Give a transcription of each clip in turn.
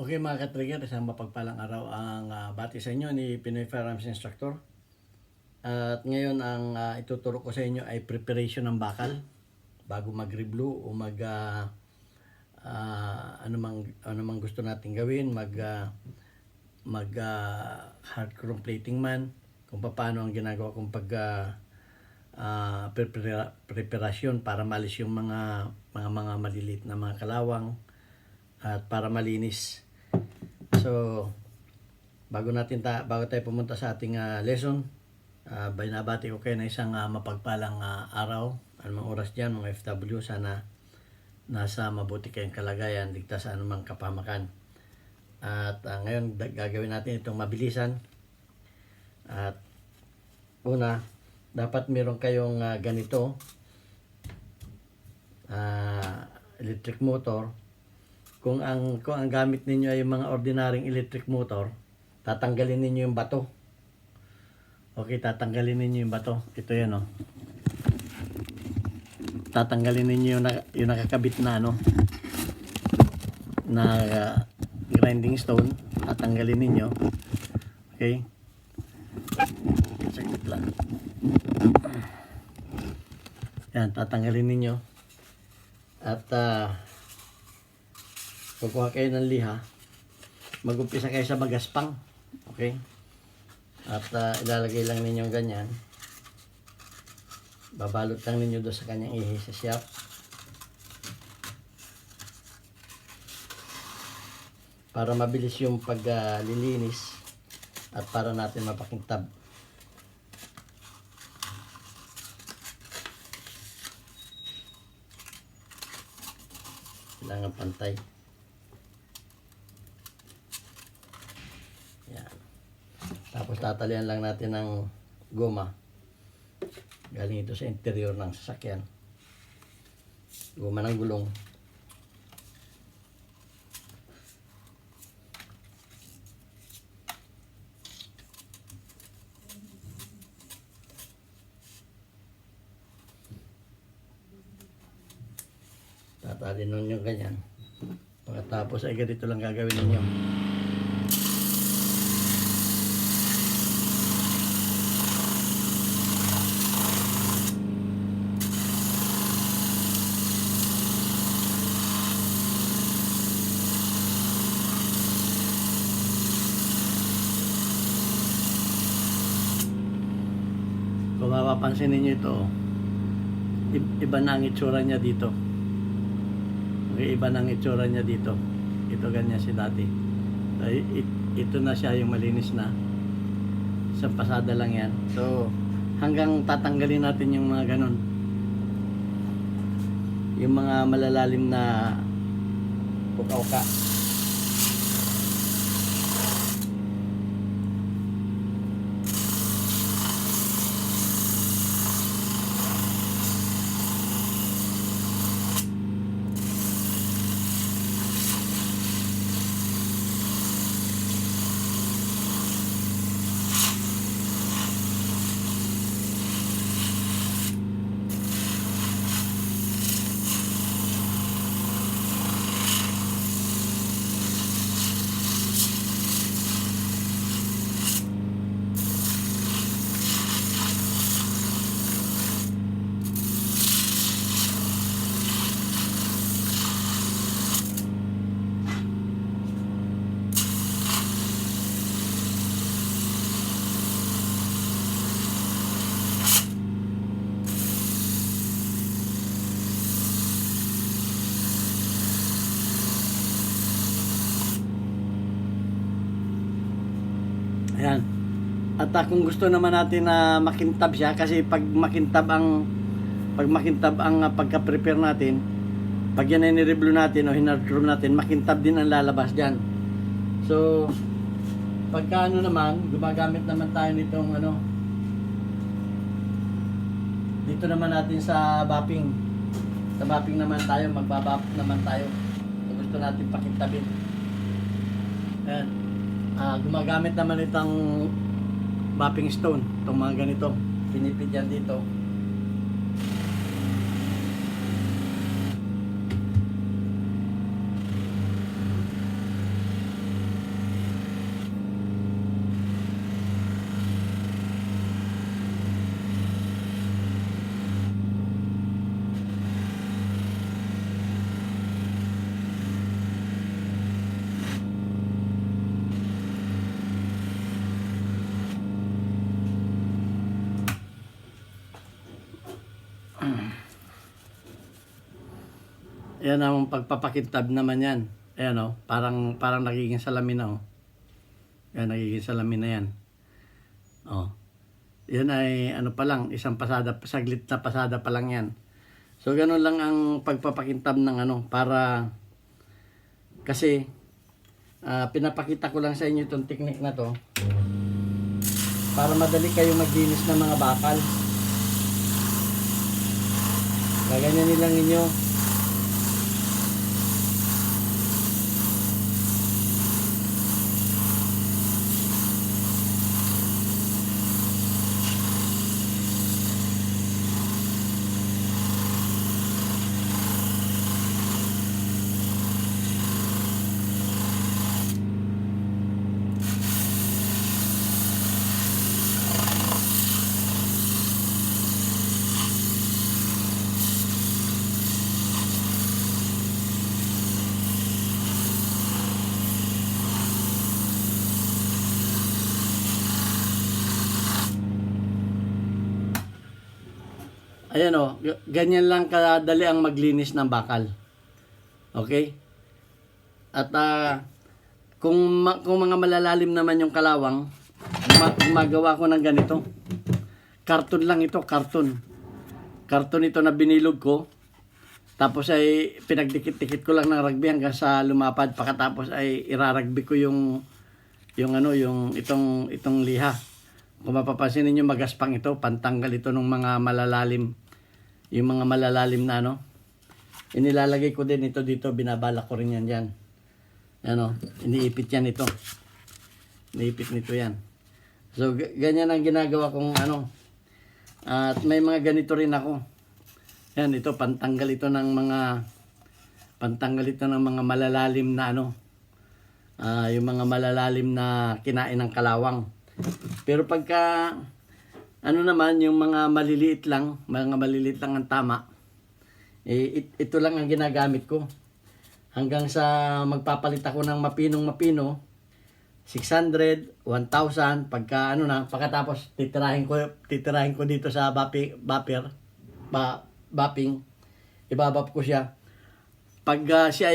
Okay mga ka-trigger, isang mapagpalang araw ang bati sa inyo ni Pinoy Firearms Instructor. At ngayon ang ituturo ko sa inyo ay preparation ng bakal bago mag-reblue o ano mang gusto nating gawin, hard chrome plating man, kung paano ang ginagawa kong preparasyon para malis yung mga maliliit na mga kalawang at para malinis. So, bago tayo pumunta sa ating lesson, binabati ko kayo na isang mapagpalang araw. Anumang oras dyan, mga FW, sana nasa mabuti kayong kalagayan, ligtas sa anumang kapahamakan. At ngayon, gagawin natin itong mabilisan. At una, dapat meron kayong ganito, electric motor. Kung ang gamit ninyo ay mga ordinaryong electric motor, tatanggalin ninyo yung bato. Okay, tatanggalin ninyo yung bato. Ito yan, oh. Tatanggalin ninyo yung nakakabit na grinding stone. Tatanggalin ninyo. Okay? Saglit lang. Yan, tatanggalin ninyo. At kukuha kayo ng liha, mag-umpisa kayo sa magaspang, okay? At ilalagay lang ninyo ganyan, babalot lang ninyo doon sa kanyang ihi sa shop, para mabilis yung paglilinis at para natin mapakintab. Kailangan pantay. Yan. Tapos tatalian lang natin ng goma. Galing ito sa interior ng sasakyan. Goma ng gulong. Tatalin nun yung ganyan. Pagkatapos ay ganito lang gagawin ninyo. Kung mapapansin ninyo ito, iba na ang itsura niya dito. Okay, iba na ang itsura niya dito. Ito ganyan si dati. Ito na siya yung malinis na. Isang pasada lang yan. So, hanggang tatanggalin natin yung mga ganun. Yung mga malalalim na uka-uka. Ayan. At kung gusto naman natin na makintab siya, kasi pag makintab ang pagka-prepare natin, pag yan ay ni-review natin o hinard-chrome natin, makintab din ang lalabas diyan. So, pagka naman, gumagamit naman tayo nitong dito naman natin sa bapping. Sa bapping naman tayo, magbabap naman tayo. Kung gusto natin pakintabin. Ayan. Gumagamit naman itong bapping stone, itong mga ganito, pinipid yan dito. Yan ang pagpapakintab naman yan. Ayan o, parang nagiging salamin na o. Yan, nagiging salamin na yan. O. Yan ay ano pa lang, isang pasada, saglit na pasada pa lang yan. So ganun lang ang pagpapakintab ng ano, para kasi pinapakita ko lang sa inyo itong technique na to para madali kayong maglinis ng mga bakal. Gaganyanin lang ninyo. Ayan o, ganyan lang kadali ang maglinis ng bakal. Okay? At kung mga malalalim naman yung kalawang, gumagawa ko ng ganito. Karton lang ito, karton. Karton ito na binilog ko. Tapos ay pinagdikit-dikit ko lang ng rugby hanggang sa lumapad. Pagkatapos ay irarugby ko yung itong liha. Kung mapapansin niyo magaspang ito, pantanggal ito ng mga malalalim. Yung mga malalalim na ano. Inilalagay ko din ito dito, binabalak ko rin yan diyan. Ano, iniipit yan ito. Iniipit nito yan. So ganyan ang ginagawa kong ano. At may mga ganito rin ako. Yan ito, pantanggal ito ng mga malalalim na ano. Yung mga malalalim na kinain ng kalawang. Pero pagka ano naman yung mga maliliit lang ang tama, ito lang ang ginagamit ko. Hanggang sa magpapalit ako ng mapino, 600, 1,000, pagka ano na, pagkatapos titirahin ko dito sa bapping, ibabap ko siya. Pag siya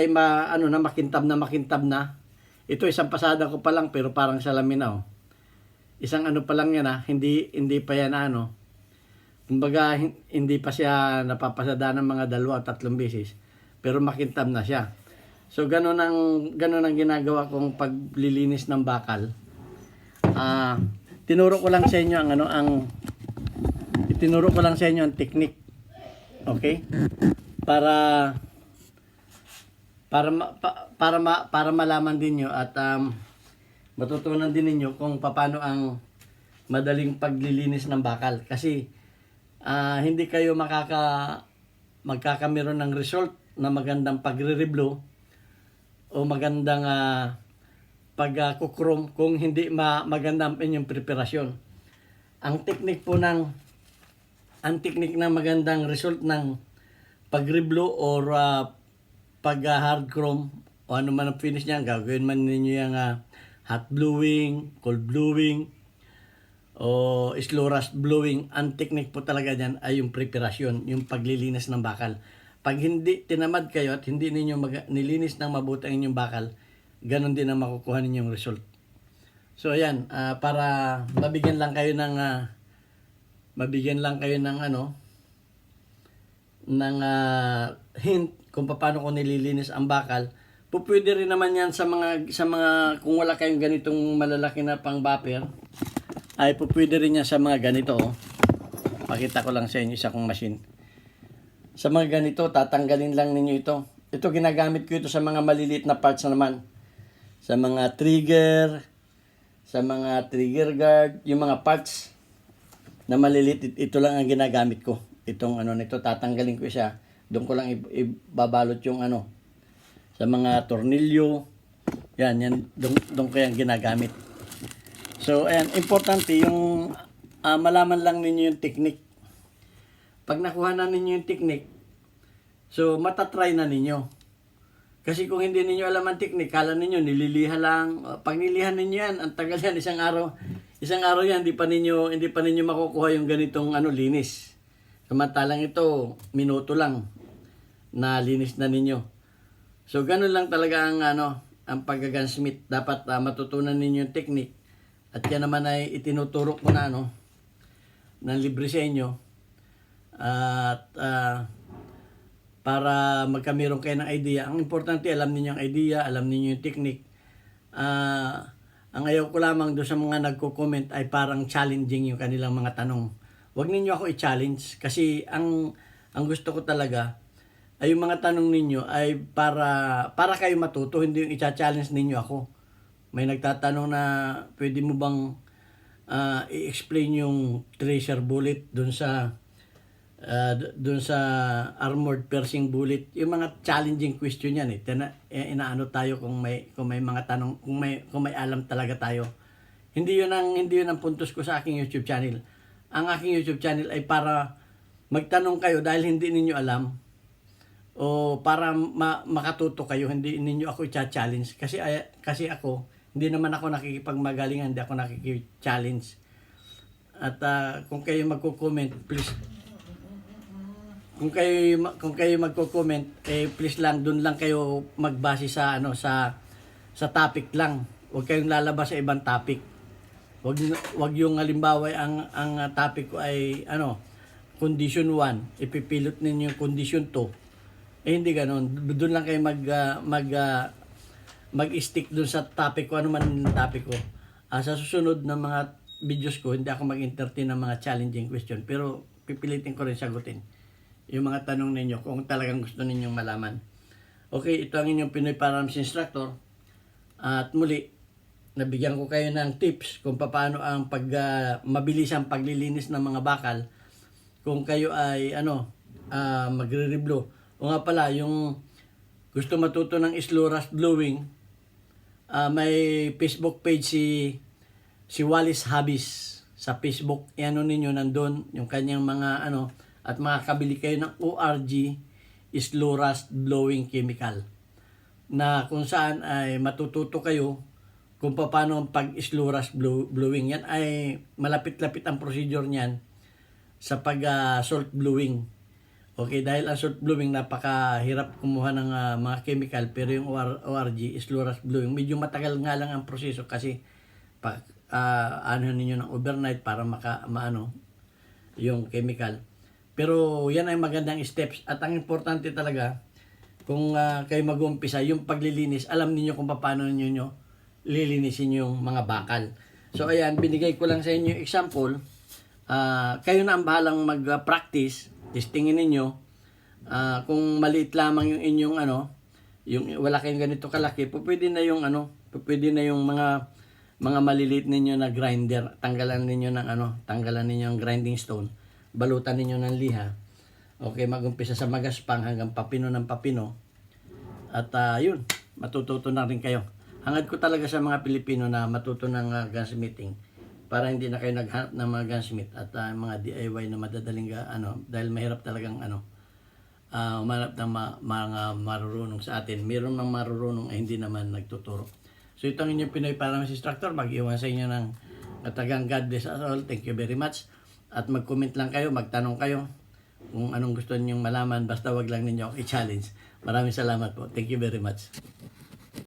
ay makintab na, ito isang pasada ko pa lang pero parang salamin na oh. Isang ano pa lang yan hindi pa yan ano. Kumbaga hindi pa siya napapasada ng mga 2 o 3 beses pero makintab na siya. So ganun ang ginagawa kong paglilinis ng bakal. Tinuro ko lang sa inyo ang technique. Okay? Para malaman din nyo at matutunan din ninyo kung paano ang madaling paglilinis ng bakal. Kasi hindi kayo magkakameron ng result na magandang pagre-reblow o magandang pagkukrom kung hindi maganda ang inyong preparasyon. Ang technique ng magandang result ng pag-reblow or pag hard chrome o ano man ang finish niya, gagawin man ninyo yung hot blowing, cold blowing o slow rust blowing. Ang technique po talaga dyan ay yung preparasyon, yung paglilinis ng bakal. Pag hindi tinamad kayo at hindi ninyo nilinis ng mabuti ang inyong bakal, ganun din ang makukuha ninyong result. So ayan, para mabigyan lang kayo ng hint kung paano ko nililinis ang bakal. Pwede rin naman yan sa mga kung wala kayong ganitong malalaki na pang bopper, ay pwede rin yan sa mga ganito oh. Pakita ko lang sa inyo isa kong machine. Sa mga ganito, tatanggalin lang ninyo ito. Ito ginagamit ko ito sa mga maliliit na parts na naman. Sa mga trigger guard, yung mga parts na maliliit, ito lang ang ginagamit ko. Itong nito, tatanggalin ko siya. Doon ko lang ibabalot yung sa mga tornilyo. Yan, doon ko yung ginagamit. So, ayan, importante yung malaman lang ninyo yung technique. Pag nakuha na ninyo yung technique, so matatry na ninyo. Kasi kung hindi ninyo alam ang technique, kala ninyo nililiha lang. Pag nilihan ninyo yan, ang tagal yan, isang araw yan, hindi pa ninyo makukuha yung ganitong linis. Samantalang ito, minuto lang na linis na ninyo. So ganun lang talaga ang ang pag-gunsmith. Dapat matutunan ninyo yung technique. At yan naman ay itinuturo ko na ng libre sa inyo. At para magkameron kayo ng idea. Ang importante, alam niyo yung idea, alam niyo yung technique. Ang ayaw ko lamang doon sa mga nagko-comment ay parang challenging yung kanilang mga tanong. Huwag ninyo ako i-challenge kasi ang gusto ko talaga ay yung mga tanong ninyo ay para kayo matuto, hindi yung i-challenge ninyo ako. May nagtatanong na pwede mo bang i-explain yung tracer bullet doon sa armored piercing bullet. Yung mga challenging question yan inaano tayo kung may mga tanong, kung may alam talaga tayo. Hindi yun ang puntos ko sa aking YouTube channel. Ang aking YouTube channel ay para magtanong kayo dahil hindi ninyo alam, o para makatuto kayo, hindi ninyo ako i-challenge kasi ako hindi naman ako nakikipagmagalingan, hindi ako nakiki-challenge. At kung kayo magko-comment, please, kung kayo magko-comment, please lang doon lang kayo magbase sa sa topic lang. Huwag kayong lalabas sa ibang topic. Huwag yung halimbawa ang topic ko ay condition 1, ipipilot ninyo yung condition 2. Hindi ganoon. Doon lang kayo mag-stick doon sa topic ko, ano man yung topic ko. Sa susunod na mga videos ko, hindi ako mag-entertain ng mga challenging question, pero pipilitin ko rin sagutin yung mga tanong ninyo kung talagang gusto ninyong malaman. Okay, ito ang inyong Pinoy Firearms Instructor. At muli, nabigyan ko kayo ng tips kung paano ang mabilis ang paglilinis ng mga bakal kung kayo ay magre-reblow. O nga pala, yung gusto matuto ng slow rust blowing, may Facebook page si Wallace Habis sa Facebook. Ninyo nandun yung kanyang mga at makakabili kayo ng ORG, slow rust blowing chemical, na kung saan ay matututo kayo kung paano ang pag-slow rust blowing. Yan ay malapit-lapit ang procedure niyan sa pag-salt blowing. Okay, dahil ang salt blowing napakahirap kumuha ng mga chemical, pero yung ORG, slow rust blowing, medyo matagal nga lang ang proseso kasi ninyo ng overnight para maano yung chemical. Pero yan ay magandang steps, at ang importante talaga kung kayo mag-umpisa yung paglilinis, alam niyo kung paano niyo lilinisin yung mga bakal. So ayan, binigay ko lang sa inyo example. Kayo na ang bahalang mag-practice. Testingin ninyo kung maliit lamang yung inyong yung wala kayong ganito kalaki, pwede na yung mga maliliit ninyo na grinder, tanggalan ninyo ng grinding stone, balutan ninyo ng liha. Okay, mag-umpisa sa magaspang hanggang papino ng papino. At yun, matututo na rin kayo. Hangad ko talaga sa mga Pilipino na matuto ng gunsmithing, para hindi na kayo naghanap ng mga gunsmith at mga DIY na madadaling dahil mahirap talagang umanap ng mga marurunong sa atin. Meron mga marurunong ay hindi naman nagtuturo. So ito ang inyong Pinoy Firearms Instructor. Mag-iwan sa inyo ng katagang God bless us all. Thank you very much. At mag-comment lang kayo, magtanong kayo kung anong gusto ninyong malaman. Basta wag lang ninyo ako i-challenge. Maraming salamat po. Thank you very much.